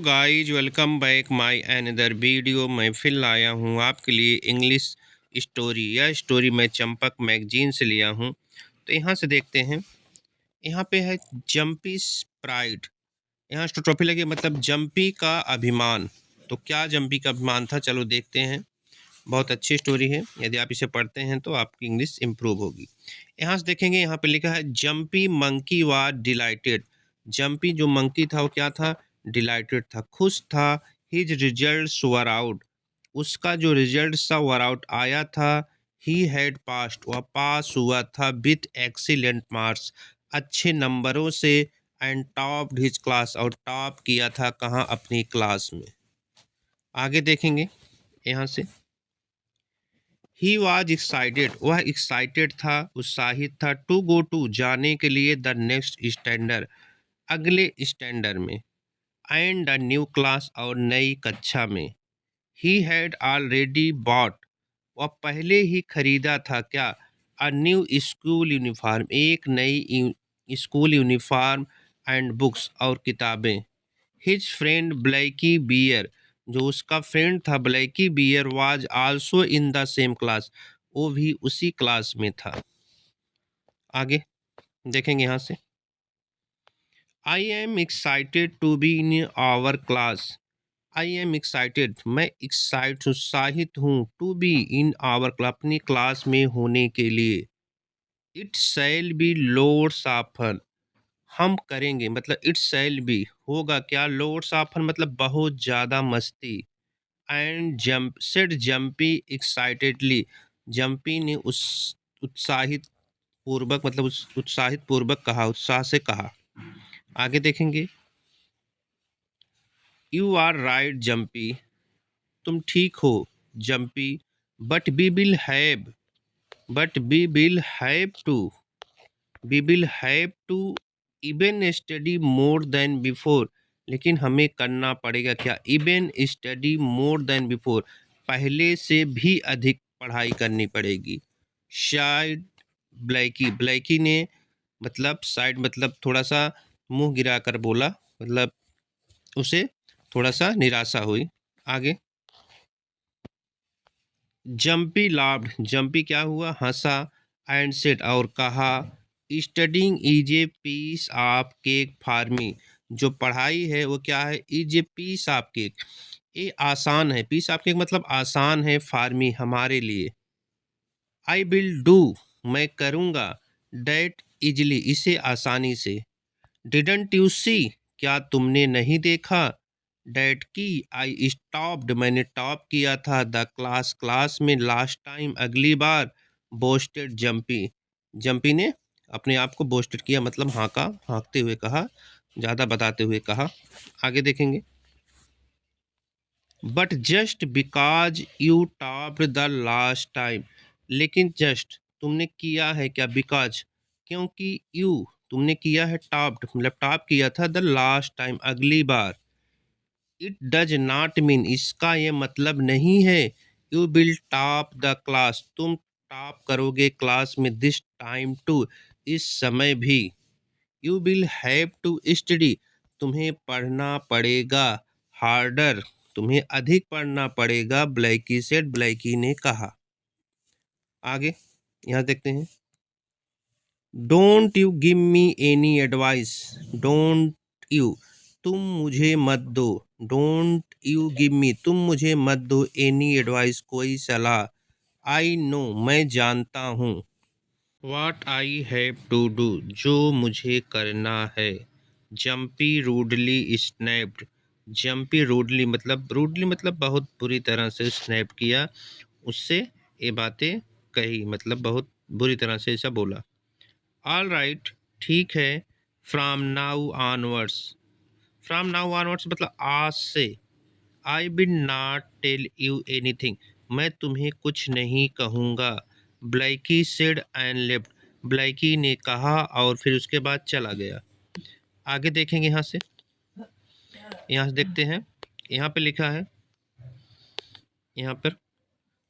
Guys, welcome back my another video. मैं फिर लाया हूँ आपके लिए इंग्लिश स्टोरी। यह स्टोरी मैं चंपक मैगजीन से लिया हूँ। तो यहाँ से देखते हैं। यहाँ पे है जंपी प्राइड। यहाँ ट्रॉफी लगी, मतलब जंपी का अभिमान। तो क्या जंपी का अभिमान था, चलो देखते हैं। बहुत अच्छी स्टोरी है, यदि आप इसे पढ़ते हैं तो आपकी इंग्लिश इम्प्रूव होगी। यहाँ से देखेंगे, यहाँ पे लिखा है jumpy monkey was dilated. Jumpy जो मंकी था वो क्या था, डिलाइटेड था, खुश था। हिज रिजल्ट्स वर आउट, उसका जो रिजल्ट था वर आउट आया था। ही हैड पास्ड, वह पास हुआ था। विथ एक्सीलेंट मार्क्स, अच्छे नंबरों से। एंड टॉप्ड हिज क्लास, और टॉप किया था कहाँ, अपनी क्लास में। आगे देखेंगे यहाँ से। ही वॉज एक्साइटेड, वह एक्साइटेड था, उत्साहित था। टू गो टू, जाने के लिए। द नेक्स्ट स्टैंडर्ड, अगले स्टैंडर्ड में। एंड द न्यू क्लास, और नई कक्षा में। ही हैड ऑलरेडी बॉट, वह पहले ही खरीदा था क्या, अ न्यू स्कूल यूनिफॉर्म, एक नई स्कूल यूनिफॉर्म। एंड बुक्स, और किताबें। हिज फ्रेंड ब्लैकी बियर, जो उसका फ्रेंड था Blackie bear, was also in the same class, वो भी उसी क्लास में था। आगे देखेंगे यहाँ से। I am excited to be in our class. I am excited, मैं उत्साहित हूँ। To be in our class, अपनी क्लास में होने के लिए। It shall be loads of fun, हम करेंगे, मतलब इट शैल बी, होगा क्या, लोड्स ऑफ फन मतलब बहुत ज़्यादा मस्ती। And jump said jumpy excitedly, jumpy ने उस उत्साहित पूर्वक, मतलब उस उत्साहित पूर्वक कहा, उत्साह से कहा। आगे देखेंगे। यू आर राइट जंपी, तुम ठीक हो Jumpy. But we will have, but we will have to, we will have to even study more than before, लेकिन हमें करना पड़ेगा क्या, even study more than before, पहले से भी अधिक पढ़ाई करनी पड़ेगी। शायद ब्लैकी, ब्लैकी ने मतलब साइड मतलब थोड़ा सा मुंह गिराकर बोला, मतलब उसे थोड़ा सा निराशा हुई। आगे। जंपी लाफ्ड, जंपी क्या हुआ, हंसा। एंड सेड, और कहा। Studying is a piece of cake for me, जो पढ़ाई है वो क्या है, is a piece of cake, ये आसान है। पीस ऑफ केक मतलब आसान है, फॉर मी हमारे लिए। आई विल डू, मैं करूँगा। डैट इजली, इसे आसानी से। डिडंट यू सी, क्या तुमने नहीं देखा। डैट की आई स्टॉप्ड, मैंने टॉप किया था। द क्लास, क्लास में। लास्ट टाइम, अगली बार। बोस्टेड जंपी, जंपी ने अपने आप को बोस्टेड किया, मतलब हाँका, हाँकते हुए कहा, ज़्यादा बताते हुए कहा। आगे देखेंगे। But just because you topped the last time, लेकिन जस्ट तुमने किया है क्या, बिकॉज क्योंकि, यू तुमने किया है, टॉप्ड मतलब टॉप किया था, द लास्ट टाइम अगली बार। इट डज नॉट मीन, इसका ये मतलब नहीं है, you will top the class, तुम टॉप करोगे क्लास में। दिस टाइम टू, इस समय भी। You will have to study, तुम्हें पढ़ना पड़ेगा। हार्डर, तुम्हें अधिक पढ़ना पड़ेगा। ब्लैकी सेड, ब्लैकी ने कहा। आगे यहाँ देखते हैं। Don't you give me any advice, don't you, तुम मुझे मत दो। डोंट यू गिव मी, तुम मुझे मत दो। एनी एडवाइस, कोई सलाह। आई नो, मैं जानता हूँ। What I have to do, जो मुझे करना है। Jumpy rudely snapped, Jumpy rudely मतलब बहुत बुरी तरह से, स्नैप किया, उससे ये बातें कही, मतलब बहुत बुरी तरह से ऐसा बोला। ऑल राइट, ठीक है। From now onwards, from now onwards मतलब आज से। I will not tell you anything, मैं तुम्हें कुछ नहीं कहूँगा। Blackie said and left, Blackie ने कहा और फिर उसके बाद चला गया। आगे देखेंगे यहाँ से, यहाँ से देखते हैं। यहाँ पे लिखा है, यहाँ पर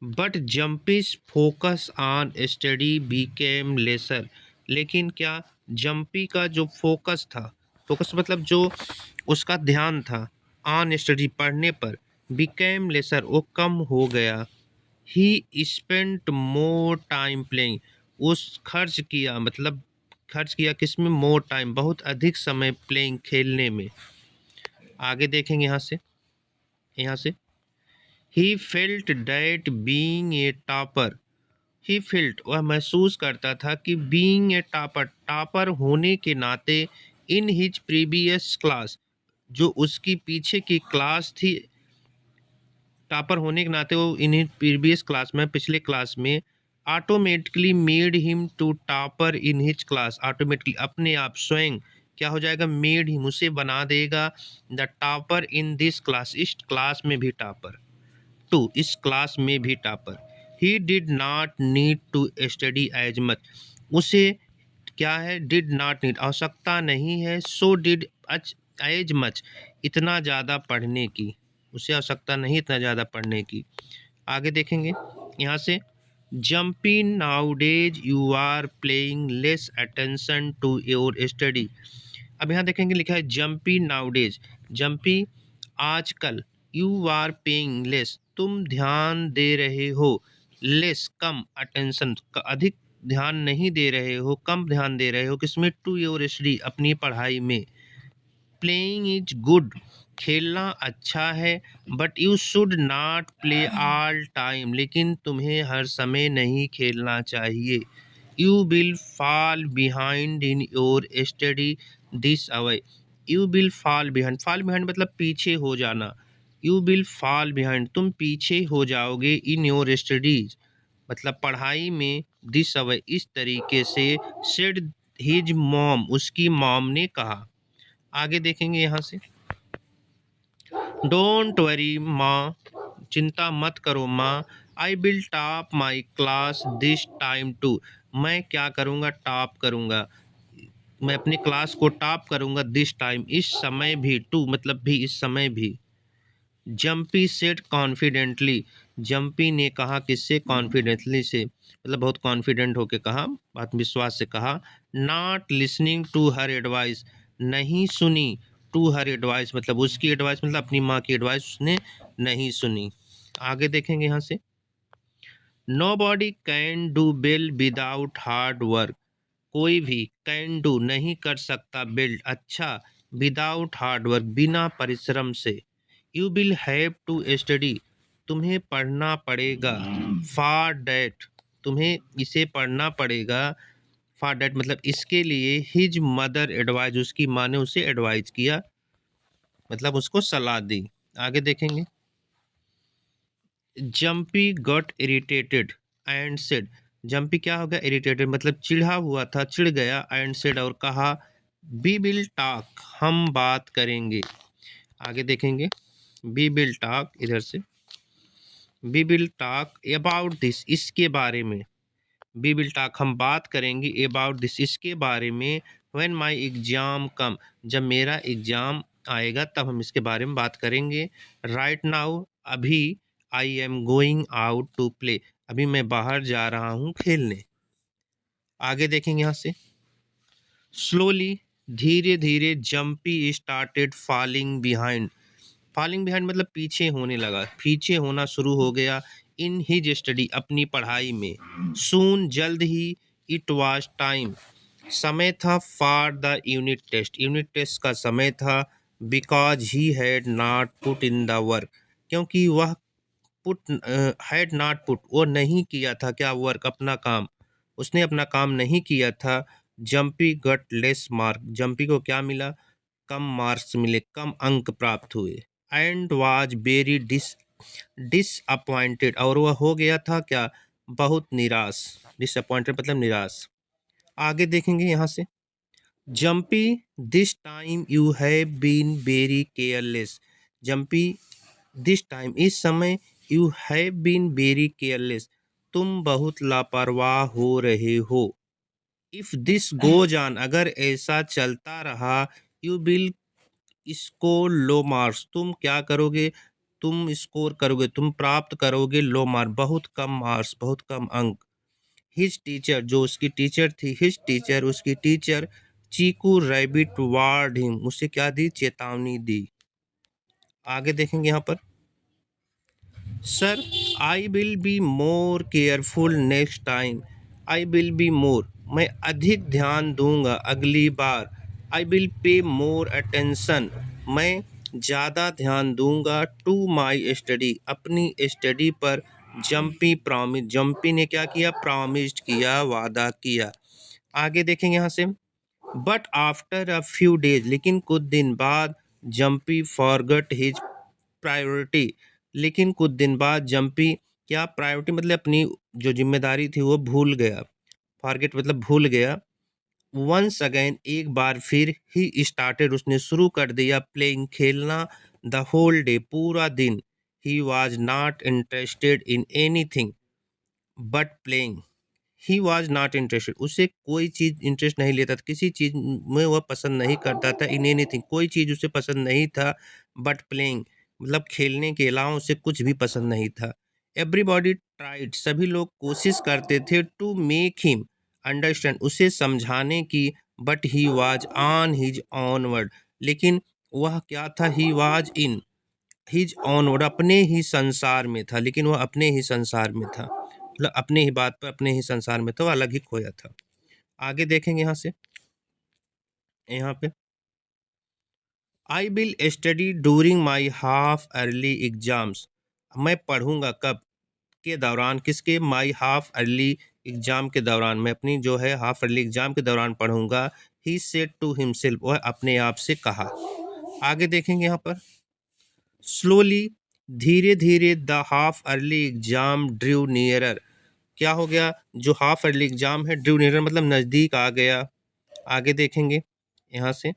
but Jumpy's focus on study became lesser, लेकिन क्या, जंपी का जो फोकस था, फोकस मतलब जो उसका ध्यान था, ऑन स्टडी पढ़ने पर, बिकेम लेसर वो कम हो गया, ही स्पेंट मोर टाइम प्लेइंग उस खर्च किया, मतलब खर्च किया किस में, मोर टाइम बहुत अधिक समय प्लेइंग खेलने में। आगे देखेंगे यहाँ से he felt that being a topper, he felt वह महसूस करता था कि बीइंग ए टॉपर टॉपर होने के नाते, इन हिज प्रीवियस क्लास जो उसकी पीछे की क्लास थी, टॉपर होने के नाते वो इन प्रीवियस क्लास में, पिछले क्लास में, automatically made him to topper in his class, automatically अपने आप स्वयं क्या हो जाएगा, मेड हिम उसे बना देगा, the topper in this class इस क्लास में भी टॉपर, टू इस क्लास में भी topper, he did not need to study as much उसे क्या है, डिड नॉट नीड आवश्यकता नहीं है, सो डिड एज मच इतना ज़्यादा पढ़ने की, उसे आवश्यकता नहीं इतना ज़्यादा पढ़ने की। आगे देखेंगे यहाँ से, Jumpy nowadays you are playing less attention to your study. अब यहाँ देखेंगे लिखा है जम्पी नाउडेज, जम्पी आजकल, यू आर पेइंग लेस तुम ध्यान दे रहे हो, लेस कम, अटेंशन अधिक ध्यान नहीं दे रहे हो, कम ध्यान दे रहे हो किसमें, टू योर स्टडी अपनी पढ़ाई में, प्लेइंग इज गुड खेलना अच्छा है, but you should not play all time लेकिन तुम्हें हर समय नहीं खेलना चाहिए, you will fall behind in your study this away, you will fall behind, fall behind मतलब पीछे हो जाना, यू विल फॉल बिहाइंड तुम पीछे हो जाओगे, इन योर स्टडीज मतलब पढ़ाई में, दिस अवे इस तरीके से, सेड हिज मॉम उसकी मॉम ने कहा। आगे देखेंगे यहाँ से, डोंट वरी माँ चिंता मत करो माँ, I will top my class this time too मैं क्या करूँगा, टॉप करूँगा, मैं अपनी क्लास को टॉप करूँगा, दिस टाइम इस समय भी, टू मतलब भी, इस समय भी। जम्पी सेड कॉन्फिडेंटली, जम्पी ने कहा किससे, कॉन्फिडेंटली से मतलब बहुत कॉन्फिडेंट होके कहा, आत्मविश्वास से कहा, not listening to her advice नहीं सुनी, टू हर एडवाइस मतलब उसकी एडवाइस मतलब अपनी माँ की एडवाइस उसने नहीं सुनी। आगे देखेंगे यहाँ से, nobody can do well without hard work, कोई भी कैन डू नहीं कर सकता बिल्ड अच्छा, विदाउट हार्ड वर्क बिना परिश्रम से, you will have to study तुम्हें पढ़ना पड़ेगा, फॉर डैट तुम्हें इसे पढ़ना पड़ेगा, फॉर डैट मतलब इसके लिए, हिज मदर एडवाइज उसकी माँ ने उसे एडवाइज किया मतलब उसको सलाह दी। आगे देखेंगे, jumpy got irritated and said, jumpy क्या हो गया, इरिटेटेड मतलब चिढ़ा हुआ था, चिढ़ गया, एंड सेड और कहा, वी विल टॉक हम बात करेंगे। आगे देखेंगे, वी विल टॉक इधर से, we will talk about this इसके बारे में, वी विल टॉक हम बात करेंगे, अबाउट दिस इसके बारे में, व्हेन माई एग्जाम कम जब मेरा एग्जाम आएगा तब हम इसके बारे में बात करेंगे, राइट नाउ अभी, I am going out to play अभी मैं बाहर जा रहा हूँ खेलने। आगे देखेंगे यहाँ से, स्लोली धीरे धीरे, jumpy started falling behind, falling behind मतलब पीछे होने लगा, पीछे होना शुरू हो गया, इन हिज स्टडी अपनी पढ़ाई में, सून जल्द ही, इट वाज टाइम समय था, फॉर द यूनिट टेस्ट का समय था, because he had not put in the work क्योंकि वह पुट हैड नॉट पुट वो नहीं किया था क्या, वर्क अपना काम, उसने अपना काम नहीं किया था, जम्पी गट लेस मार्क जम्पी को क्या मिला, कम मार्क्स मिले, कम अंक प्राप्त हुए, एंड वाज वेरी डिसअपॉइंटेड और वह हो गया था क्या, बहुत निराश, डिसअपॉइंटेड मतलब निराश। आगे देखेंगे यहाँ से, Jumpy this time you have been very careless, Jumpy this time इस समय, you have been very careless तुम बहुत लापरवाह हो रहे हो, इफ दिस गोज ऑन अगर ऐसा चलता रहा, you will score low marks तुम क्या करोगे, तुम स्कोर करोगे, तुम प्राप्त करोगे, लो मार्क्स बहुत कम मार्क्स, बहुत कम अंक। हिज टीचर जो उसकी टीचर थी, हिज टीचर उसकी टीचर, चीकू रैबिट वार्ड हिम उसे क्या दी, चेतावनी दी। आगे देखेंगे यहाँ पर, sir I will be more careful next time. I will be more, मैं अधिक ध्यान दूंगा अगली बार। I will pay more attention, मैं ज़्यादा ध्यान दूंगा टू माई स्टडी, अपनी स्टडी पर। जम्पी प्रॉमिस, जम्पी ने क्या किया, प्रॉमिस्ड किया, वादा किया। आगे देखेंगे यहाँ से, but after a few days, लेकिन कुछ दिन बाद, जम्पी फॉरगट हिज प्रायोरिटी, लेकिन कुछ दिन बाद जम्पी क्या, प्रायोरिटी मतलब अपनी जो जिम्मेदारी थी वो भूल गया। फॉरगेट मतलब भूल गया। वंस अगेन, एक बार फिर, ही स्टार्टेड, उसने शुरू कर दिया, प्लेइंग, खेलना, द होल डे, पूरा दिन। He was not interested in any thing but playing. He was not interested, उसे कोई चीज़ इंटरेस्ट नहीं लेता था, किसी चीज़ में वह पसंद नहीं करता था, इन एनीथिंग, कोई चीज़ उसे पसंद नहीं था, बट प्लेइंग मतलब खेलने के अलावा उसे कुछ भी पसंद नहीं था। एवरीबॉडी ट्राइड, सभी लोग कोशिश करते थे, टू मेक हिम अंडरस्टैंड, उसे समझाने की, but he was on his onward, लेकिन वह क्या था, he was in his onward, अपने ही संसार में था, लेकिन वह अपने ही संसार में था, मतलब अपने ही बात पर, अपने ही संसार में था, वो अलग ही खोया था। आगे देखेंगे यहाँ से, यहाँ पे, I will study during my half early exams, मैं पढ़ूंगा कब, के दौरान, किसके, माई हाफ अर्ली एग्जाम के दौरान, मैं अपनी जो है हाफ अर्ली एग्जाम के दौरान पढ़ूंगा। ही सेड टू हिमसेल्फ, वह अपने आप से कहा। आगे देखेंगे यहाँ पर, स्लोली, धीरे धीरे, the half early exam Drew nearer, क्या हो गया, जो हाफ अर्ली एग्जाम है, ड्रू नियरर मतलब नज़दीक आ गया। आगे देखेंगे यहाँ से,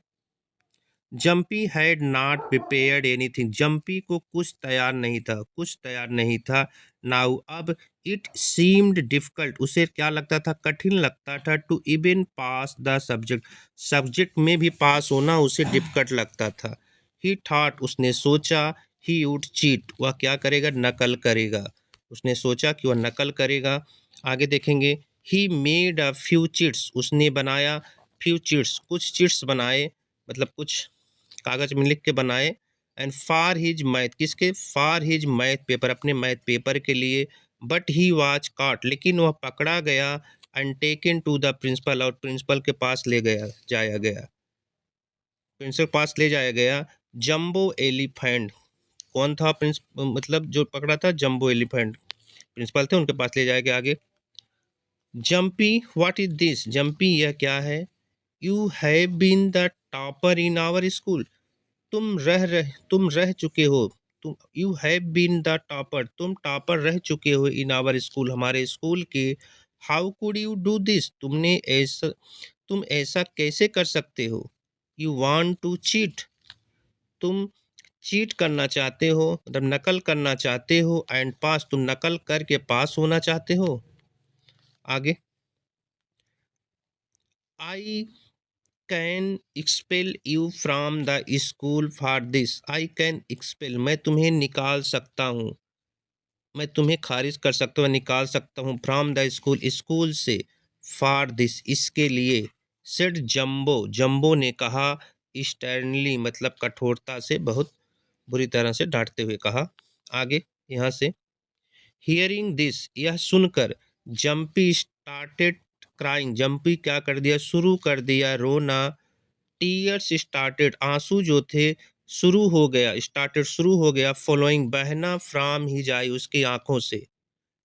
jumpy had not prepared anything, jumpy को कुछ तैयार नहीं था, कुछ तैयार नहीं था। नाउ, अब, इट सीम्ड डिफिकल्ट, उसे क्या लगता था, कठिन लगता था, to even pass the subject, subject में भी पास होना उसे डिफिकल्ट लगता था। ही थॉट, उसने सोचा, ही वुड चीट, वह क्या करेगा, नकल करेगा, उसने सोचा कि वह नकल करेगा। आगे देखेंगे, he made a few chits, उसने बनाया, फ्यू चिट्स, कुछ चिट्स बनाए, मतलब कुछ कागज में लिख के बनाए। एंड फॉर हिज मैथ, किसके, फॉर हिज मैथ पेपर, अपने मैथ पेपर के लिए। बट ही वाज कॉट, लेकिन वह पकड़ा गया। And taken to the principal, और प्रिंसिपल के पास ले गया जाया गया, प्रिंसिपल के पास ले जाया गया। जम्बो एलिफेंट, कौन था मतलब जो पकड़ा था, जम्बो एलिफेंट प्रिंसिपल थे, उनके पास ले जाया गया। आगे, Jumpy, what is this, Jumpy यह क्या है। You have been the topper in our school, तुम रह चुके हो, तुम, you have been the topper, तुम टॉपर रह चुके हो, इन आवर स्कूल, हमारे स्कूल के। How could you do this, तुम ऐसा कैसे कर सकते हो। यू वांट टू चीट, तुम चीट करना चाहते हो, मतलब नकल करना चाहते हो। एंड पास, तुम नकल करके पास होना चाहते हो। आगे, I can expel you from the school for this, I can expel, मैं तुम्हें निकाल सकता हूँ, मैं तुम्हें खारिज कर सकता हूँ, निकाल सकता हूँ, फ्रॉम द स्कूल, स्कूल से। फॉर दिस, इसके लिए। सेड जम्बो, जम्बो ने कहा। स्टर्नली मतलब कठोरता से, बहुत बुरी तरह से डांटते हुए कहा। आगे यहाँ से, हियरिंग दिस, यह सुनकर, जम्पी स्टार्टेड क्राइंग, जम्पी क्या कर दिया, शुरू कर दिया रोना। टीयर्स स्टार्टेड, आंसू जो थे शुरू हो गया, स्टार्टेड शुरू हो गया, फॉलोइंग बहना, फ्रॉम हिज आई, उसकी आंखों से।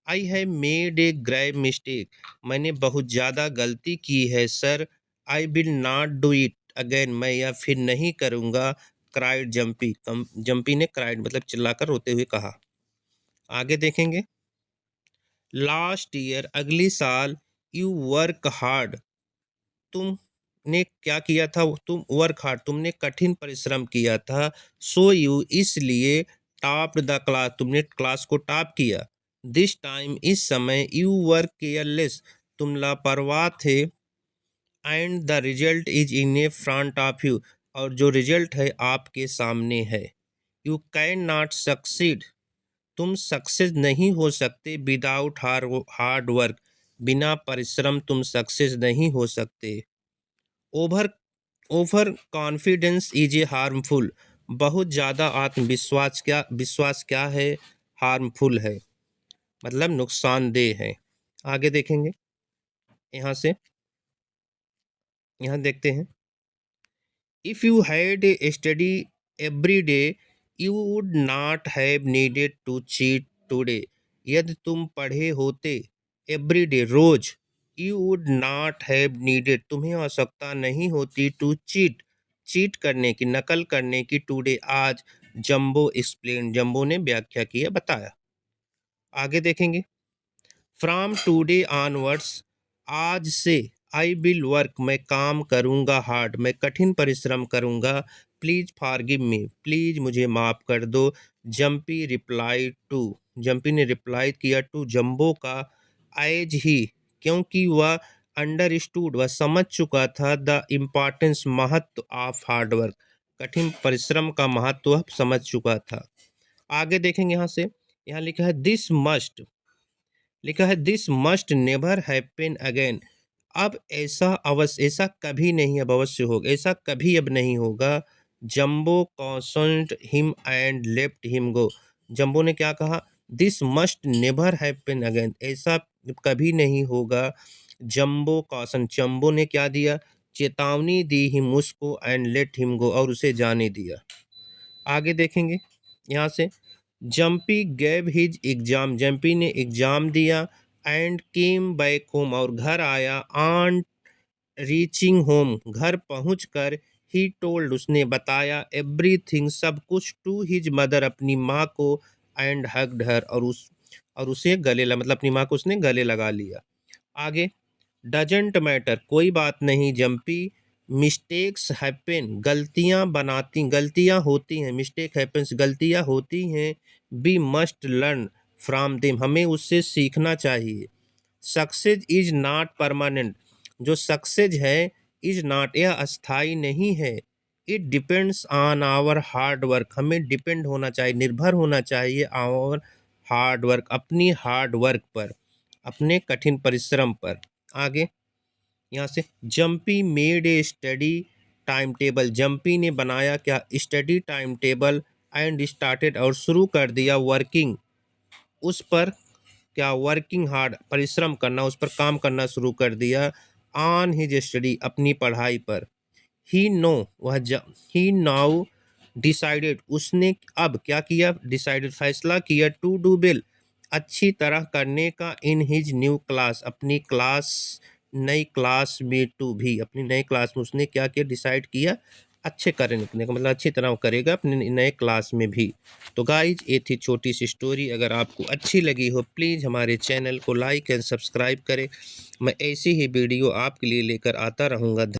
I have made a grave mistake, मैंने बहुत ज़्यादा गलती की है sir. I will not do it again, मैं यह फिर नहीं करूँगा। क्राइड जम्पी, जम्पी ने क्राइड मतलब चिल्लाकर रोते हुए कहा। आगे देखेंगे, लास्ट ईयर, अगली साल, यू वर्क हार्ड, तुमने क्या किया था, तुम वर्क हार्ड, तुमने कठिन परिश्रम किया था। सो यू, इसलिए, टॉप द क्लास, तुमने क्लास को टॉप किया। दिस टाइम, इस समय, यू वर्क केयरलेस, तुम लापरवाह थे। And the result is in A front of you, और जो रिजल्ट है आपके सामने है। यू कैन नॉट सक्सीड, तुम सक्सेस नहीं हो सकते। विदाउट हार्ड वर्क, बिना परिश्रम तुम सक्सेस नहीं हो सकते। Over over confidence is a harmful, बहुत ज़्यादा विश्वास क्या है? हार्मफुल है, मतलब नुकसानदेह है। आगे देखेंगे, यहाँ से यहाँ देखते हैं। If you had study every day you would not have needed to cheat today. यदि तुम पढ़े होते एवरी डे, रोज, you would not have needed, तुम्हें आवश्यकता नहीं होती, टू चीट, चीट करने की, नकल करने की, टुडे, आज। जंबो एक्सप्लेन, जंबो ने व्याख्या किया, बताया। आगे देखेंगे। फ्रॉम टुडे ऑनवर्ड्स, आज से, आई विल वर्क, मैं काम करूँगा, हार्ड, मैं कठिन परिश्रम करूँगा, प्लीज फॉरगिव मी, प्लीज मुझे माफ़ कर दो। जम्पी रिप्लाई टू, जम्पी ने रिप्लाई किया टू जंबो का, एज ही, क्योंकि वह अंडरस्टूड, वह समझ चुका था, द इम्पॉर्टेंस, महत्व, ऑफ हार्ड वर्क, कठिन परिश्रम का महत्व वह समझ चुका था। आगे देखेंगे यहाँ से, यहाँ लिखा है this must never happen again. अब ऐसा कभी नहीं, अब अवश्य होगा, ऐसा कभी अब नहीं होगा। Jumbo cautioned him and left him go. Jumbo ने क्या कहा? This must never happen again, ऐसा कभी नहीं होगा। जंबो कॉशन, जंबो ने क्या दिया? चेतावनी दी हिम, उसको, एंड लेट हिम गो, और उसे जाने दिया। आगे देखेंगे यहाँ से, jumpy gave his exam, jumpy ने एग्जाम दिया, एंड केम बैक होम, और घर आया, ऑन रीचिंग होम, घर पहुंचकर, ही टोल्ड, उसने बताया, एवरीथिंग, सब कुछ, टू हिज मदर, अपनी माँ को, एंड हग्ड हर, और उसे मतलब अपनी माँ को उसने गले लगा लिया। आगे, डजेंट मैटर, कोई बात नहीं, जम्पी, मिस्टेक्स हैपन, गलतियाँ होती हैं, मिस्टेक हैपन्स, गलतियाँ होती हैं, we must learn from them, हमें उससे सीखना चाहिए। सक्सेस इज नॉट परमानेंट, जो सक्सेस है, इज नॉट, यह अस्थाई नहीं है, it depends on our hard work, हमें डिपेंड होना चाहिए, निर्भर होना चाहिए, आवर हार्ड वर्क, अपनी हार्ड वर्क पर, अपने कठिन परिश्रम पर। आगे यहाँ से, Jumpy made a study time table, Jumpy ने बनाया क्या? Study time table, and started, और शुरू कर दिया, वर्किंग, उस पर क्या? वर्किंग हार्ड, परिश्रम करना, उस पर काम करना शुरू कर दिया, ऑन हिज स्टडी, अपनी पढ़ाई पर। ही नो, ही नाउ डिसाइडेड, उसने अब क्या किया? डिसाइडेड, फैसला किया, टू डू वेल, अच्छी तरह करने का, इन हिज न्यू क्लास, अपनी क्लास, नई क्लास में, टू भी, अपनी नई क्लास में उसने क्या किया? डिसाइड किया, अच्छे करने का मतलब अच्छी तरह करेगा अपने नए क्लास में भी। तो गाइज, ये थी छोटी सी स्टोरी। अगर आपको अच्छी लगी हो, प्लीज़ हमारे चैनल को लाइक एंड सब्सक्राइब करें। मैं ऐसी ही वीडियो आपके लिए लेकर आता रहूँगा।